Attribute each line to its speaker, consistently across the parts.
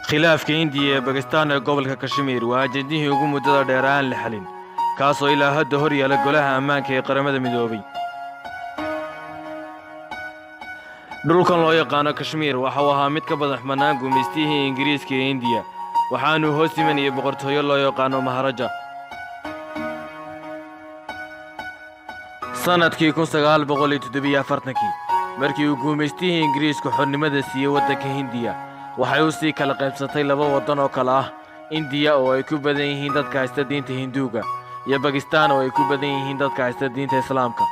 Speaker 1: khilaafka Hindiya ee Bakistaan ee gobolka Kashmir waa jadihii ugu muddada dheer aan la xalin kaasoo ilaa hadda hor yaala golaha ammaanka ee qaramada midoobay. dhulkan loo yaqaano Kashmir waxa uu ahaa mid ka badan xubnaan gumeystihii Ingiriiska ee Hindiya waxaanu hoos imanayay boqortooyo loo yaqaano Maharaja. sanadkii 1947 markii uu gumeystihii Ingiriisku xornimada siiyay waddanka Hindiya waxay u sii kala qaybsatay laba waddan oo kala ah India oo ay ku badan yihiin dadka haysta diinta Hinduuga iyo Pakistan oo ay ku badan yihiin dadka haysta diinta Islaamka.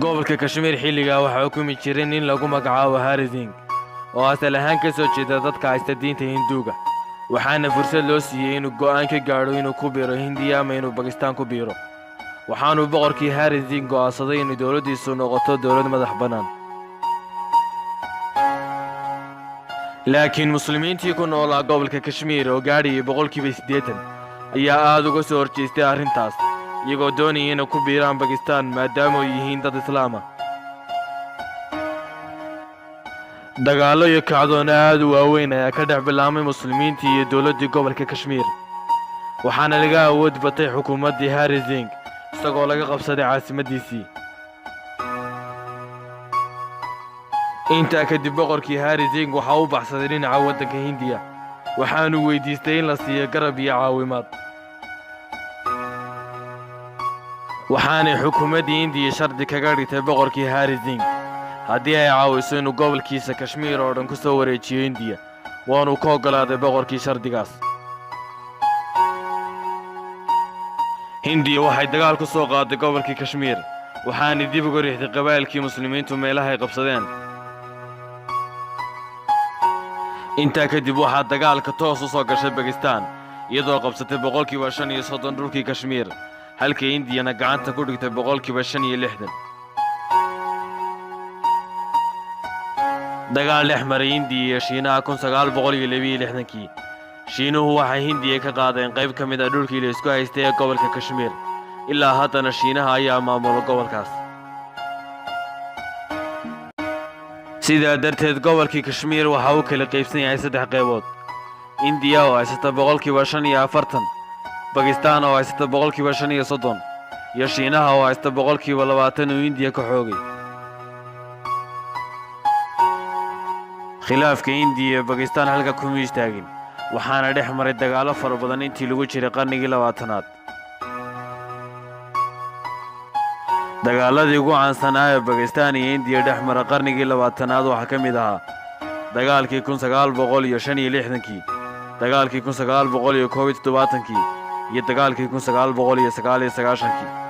Speaker 1: gobolka Kashmir xilligaa waxa uu xukumi jiray nin lagu magacaabo Hari Singh oo asal ahaan ka soo jeeda dadka haysta diinta Hinduuga waxaana fursad loo siiyay inuu go'aan ka gaadho inuu ku biiro Hindiya ama inuu Pakistan ku biiro. waxaanu boqorkii Hari Singh go'aansaday inuu dowladdiisu noqoto dowlad madax bannaan. laakiin muslimiintii ku noolaa gobolka Kashmir oo gaadhayay 80% ayaa aad uga soo horjeestay arrintaas iyagoo doonayay inay ku biiraan Pakistan maadaama ay yihiin dad Islaam ah. dagaallo iyo kacdoon aad u waaweyn ayaa ka dhex bilaabmay muslimiintii iyo dowladdii gobolka Kashmir waxaana laga awood batay xukuumaddii Hari Singh isagoo laga qabsaday caasimaddiisii. intaa kadib boqorkii Hari Singh waxa uu baxsaday dhinaca waddanka Hindiya waxaanu weydiistay in la siiyo garab iyo caawimaad. waxaanay xukuumaddii Hindiya shardi kaga dhigtay boqorkii Hari Singh haddii ay caawiso inuu gobolkiisa Kashmir oo dhan ku soo wareejiyo Hindiya waanu ka oggolaaday boqorkii shardigaas. Hindiya waxay dagaal ku soo qaaday gobolkii Kashmir waxaanay dib uga riixday qabaa'ilkii muslimiintu meelaha ay qabsadeen. intaa kadib waxaa dagaalka toos u soo gashay Pakistan iyadoo qabsatay 35% dhulkii Kashmir halka Hindiyana gacanta ku dhigtay 65%. dagaal dhex maray Hindiya iyo Shiinaha 1962 Shiinuhu waxay Hindiya ka qaadeen qayb ka mid ah dhulkii la isku haystay ee gobolka Kashmir ilaa haddana Shiinaha ayaa maamula gobolkaas. sidaa darteed gobolkii Kashmir waxa uu kala qaybsan yahay 3 qaybood: India oo haysata 45%, Pakistan oo haysata 35%, iyo Shiinaha oo haysata 20% oo India ka xoogay. khilaafka India iyo Pakistan halka kuma istaagin waxaana dhex maray dagaallo fara badan intii lagu jiray qarnigii 20aad. dagaaladii ugu caansanaa ee Pakistan iyo India dhex maray qarnigii 20aad waxaa ka mid ahaa dagaalkii 1965, dagaalkii 1971 iyo dagaalkii 1999.